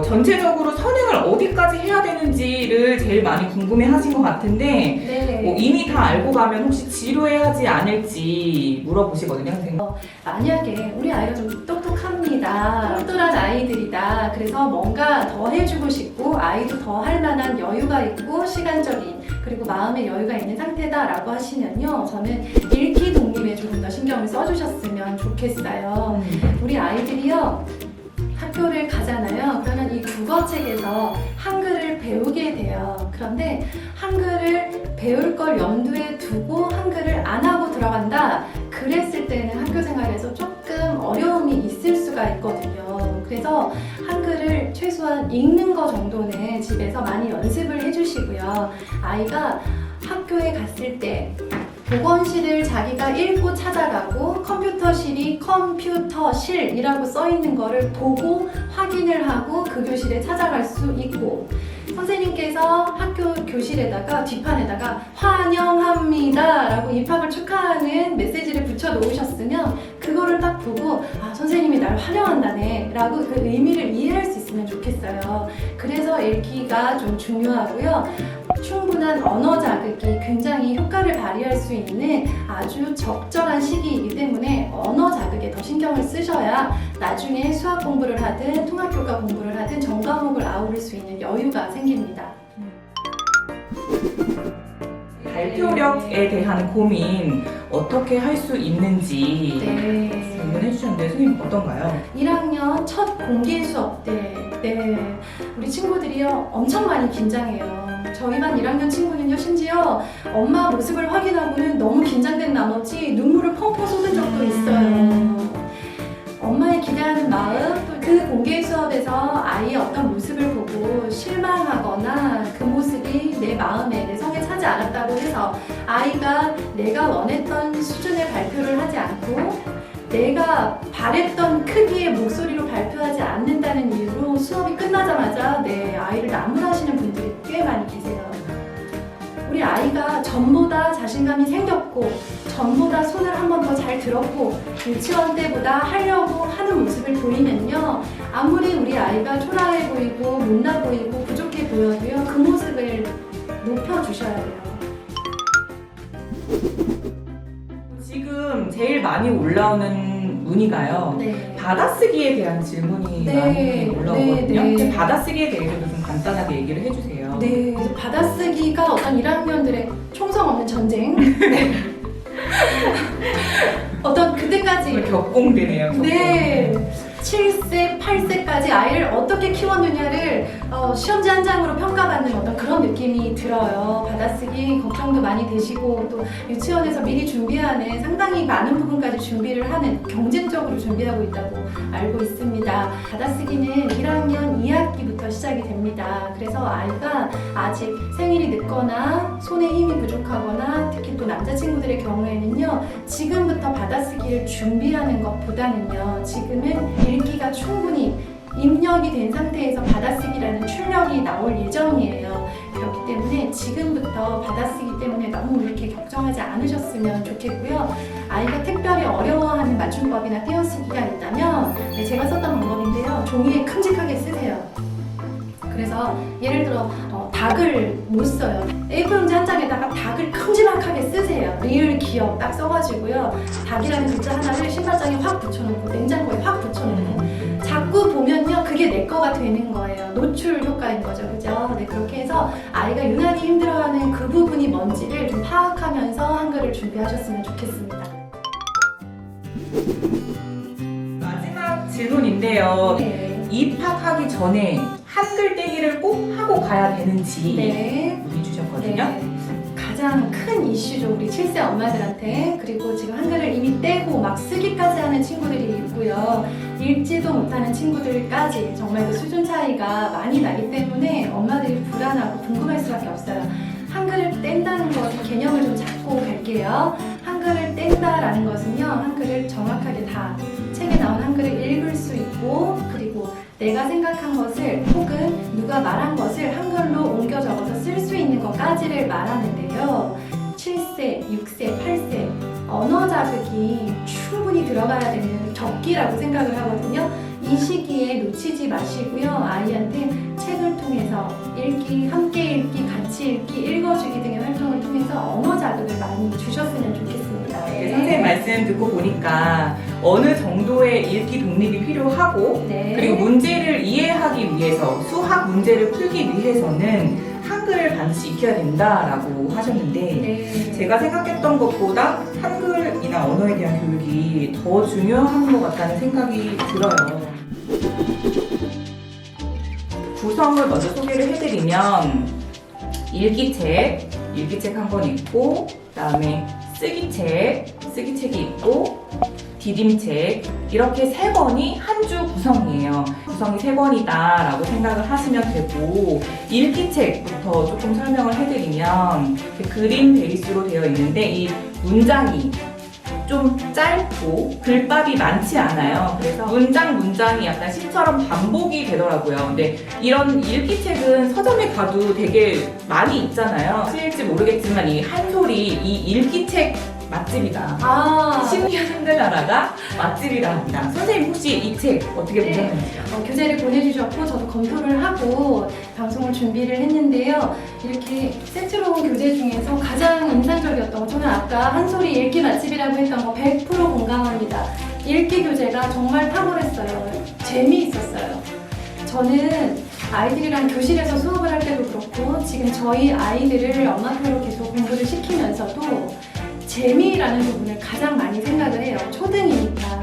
전체적으로 선행을 어디까지 해야 되는지를 제일 많이 궁금해 하신 것 같은데 네. 이미 다 알고 가면 혹시 지루해 하지 않을지 물어보시거든요, 선생님. 만약에 우리 아이가 좀 똑똑합니다. 똘똘한 아이들이다. 그래서 뭔가 더 해주고 싶고 아이도 더 할 만한 여유가 있고 시간적인 그리고 마음의 여유가 있는 상태다라고 하시면요. 저는 읽기 독립에 조금 더 신경을 써주셨으면 좋겠어요. 우리 아이들이요. 학교를 가잖아요. 그러면 이 국어책에서 한글을 배우게 돼요. 그런데 한글을 배울 걸 염두에 두고 한글을 안 하고 들어간다. 그랬을 때는 학교 생활에서 조금 어려움이 있을 수가 있거든요. 그래서 한글을 최소한 읽는 거 정도는 집에서 많이 연습을 해주시고요. 아이가 학교에 갔을 때 보건실을 자기가 읽고 찾아가고 컴퓨터실이 컴퓨터실이라고 써있는 거를 보고 확인을 하고 그 교실에 찾아갈 수 있고 선생님께서 학교 교실에다가 뒷판에다가 환영합니다 라고 입학을 축하하는 메시지를 붙여 놓으셨으면 그거를 딱 보고 아 선생님이 날 환영한다네 라고 그 의미를 이해할 수 있으면 좋겠어요. 그래서 읽기가 좀 중요하고요. 충분한 언어 자극이 굉장히 효과를 발휘할 수 있는 아주 적절한 시기이기 때문에 언어 자극에 더 신경을 쓰셔야 나중에 수학 공부를 하든 통합교과 공부를 하든 전과목을 아우를 수 있는 여유가 생깁니다. 발표력에 대한 고민 어떻게 할 수 있는지 질문해 주셨는데 선생님 어떤가요? 1학년 첫 공개 수업 때 우리 친구들이요 엄청 많이 긴장해요. 저희 반 1학년 친구는요 심지어 엄마 모습을 확인하고는 너무 긴장된 나머지 눈물을 펑펑 쏟은 적도 있어요. 엄마의 기대하는 마음 또 그 공개 수업에서 아이의 어떤 모습을 보고 실망하거나 그 모습이 내 마음에 내 성에 차지 않았다고 해서 아이가 내가 원했던 수준의 발표를 하지 않고 내가 바랬던 크기의 목소리로 발표하지 않는다는 이유로 수업이 끝나자마자 내 아이를 나무라시는 분들이 꽤 많이 계세요. 우리 아이가 전보다 자신감이 생겼고 전보다 손을 한 번 더 잘 들었고 유치원 때보다 하려고 하는 모습을 보이면요. 아무리 우리 아이가 초라해 보이고 못나 보이고 부족해 보여도요. 그 모습을 높여주셔야 돼요. 지금 제일 많이 올라오는 문의가요. 네. 받아쓰기에 대한 질문이 많이 올라오거든요. 네. 받아쓰기에 대해서도 좀 간단하게 얘기를 해주세요. 네, 그래서 받아쓰기가 어떤 1학년들의 총성 없는 전쟁. 네. 어떤 그때까지 격공되네요. 격공. 네. 7세, 8세까지 아이를 어떻게 키웠느냐를 시험지 한 장으로 평가받는 어떤 그런 느낌이 들어요. 받아쓰기 걱정도 많이 되시고 또 유치원에서 미리 준비하는 상당히 많은 부분까지 준비를 하는 경쟁적으로 준비하고 있다고 알고 있습니다. 받아쓰기는 1학년 2학기부터 시작이 됩니다. 그래서 아이가 아직 생일이 늦거나 손에 힘이 부족하거나 특히 또 남자친구들의 경우에는요. 지금부터 받아쓰기를 준비하는 것보다는요. 지금은 읽기가 충분히 입력이 된 상태에서 받아쓰기라는 출력이 나올 예정이에요. 그렇기 때문에 지금부터 받아쓰기 때문에 너무 이렇게 걱정하지 않으셨으면 좋겠고요. 아이가 특별히 어려워하는 맞춤법이나 띄어쓰기가 있다면 제가 썼던 방법인데요. 종이에 큼직하게 쓰세요. 그래서 예를 들어 닭을 못 써요. A4 용지 한 장에다가 닭을 큼지막하게 쓰세요. 리을 기억 딱 써가지고요. 닭이라는 글자 하나를 신발장에 확 붙여놓고 냉장고에 확 붙여놓고 자꾸 보면요 그게 내 거가 되는 거예요. 노출 효과인 거죠, 그죠? 네, 그렇게 해서 아이가 유난히 힘들어하는 그 부분이 뭔지를 좀 파악하면서 한글을 준비하셨으면 좋겠습니다. 마지막 질문인데요. 네. 입학하기 전에 한글 떼기를 꼭 하고 가야 되는지 네. 문의 주셨거든요. 네. 가장 큰 이슈죠, 우리 7세 엄마들한테. 그리고 지금 한글을 이미 떼고 막 쓰기까지 하는 친구들이 있고요. 읽지도 못하는 친구들까지 정말 그 수준 차이가 많이 나기 때문에 엄마들이 불안하고 궁금할 수밖에 없어요. 한글을 뗀다는 것 개념을 좀 잡고 갈게요. 한글을 뗀다라는 것은요, 한글을 정확하게 다 책에 나온 한글을 읽을 수 있고 그리고 내가 생각한 것을 혹은 누가 말한 것을 한글로 옮겨 적어서 쓸 수 있는 것까지를 말하는데요. 7세, 6세, 8세 언어 자극이 충분히 들어가야 되는 적기라고 생각을 하거든요. 이 시기에 놓치지 마시고요. 아이한테 책을 통해서 읽기, 함께 읽기, 같이 읽기, 읽어주기 등의 활동을 통해서 언어 자극을 많이 주셨으면 좋겠습니다. 네, 선생님 말씀 듣고 보니까 어느 정도의 읽기 독립이 필요하고 네. 그리고 문제를 이해하기 위해서 수학 문제를 풀기 위해서는 한글을 반드시 익혀야 된다라고 하셨는데 네. 제가 생각했던 것보다 한글이나 언어에 대한 교육이 더 중요한 것 같다는 생각이 들어요. 구성을 먼저 소개를 해드리면 일기책 한 권 있고 그다음에 쓰기책이 있고 디딤책 이렇게 3권이 한 주 구성이에요. 구성이 3권이다 라고 생각을 하시면 되고 일기책부터 조금 설명을 해드리면 그림 베이스로 되어 있는데 이 문장이 좀 짧고 글밥이 많지 않아요. 그래서 문장이 약간 시처럼 반복이 되더라고요. 근데 이런 일기책은 서점에 가도 되게 많이 있잖아요. 실지 모르겠지만 이 한솔이 이 일기책 맛집이다. 신기한 한글나라가 맛집이라 합니다. 선생님 혹시 이 책 어떻게 네. 보셨는지요? 교재를 보내주셨고 저도 검토를 하고 방송을 준비를 했는데요. 이렇게 세트로 온 교재 중에서 가장 인상적이었던 거 저는 아까 한솔이 읽기 맛집이라고 했던 거 100% 공감합니다. 읽기 교재가 정말 탁월했어요. 재미있었어요. 저는 아이들이랑 교실에서 수업을 할 때도 그렇고 지금 저희 아이들을 엄마표로 계속 공부를 시키면서도 재미라는 부분을 가장 많이 생각을 해요. 초등이니까.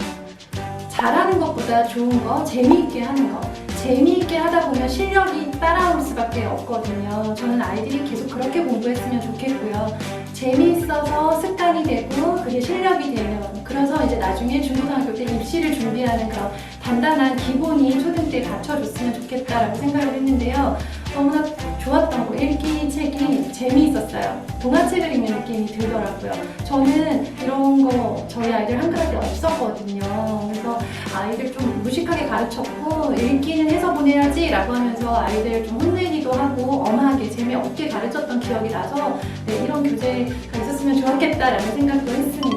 잘하는 것보다 좋은 거, 재미있게 하는 거. 재미있게 하다 보면 실력이 따라올 수밖에 없거든요. 저는 아이들이 계속 그렇게 공부했으면 좋겠고요. 재미있어서 습관이 되고 그게 실력이 되면 그래서 이제 나중에 중고등학교 때 입시를 준비하는 그런 단단한 기본이 초등 때 갖춰줬으면 좋겠다라고 생각을 했는데요. 너무나 좋았던 거 읽기 책이 재미있었어요. 동화책을 읽는 느낌이 들더라고요. 저는 이런 거 저희 아이들 한글할 때 없었거든요. 그래서 아이들 좀 무식하게 가르쳤고 읽기는 해서 보내야지 라고 하면서 아이들 좀 혼내기도 하고 엄하게 재미없게 가르쳤던 기억이 나서 네, 이런 교재가 있었으면 좋았겠다라는 생각도 했습니다.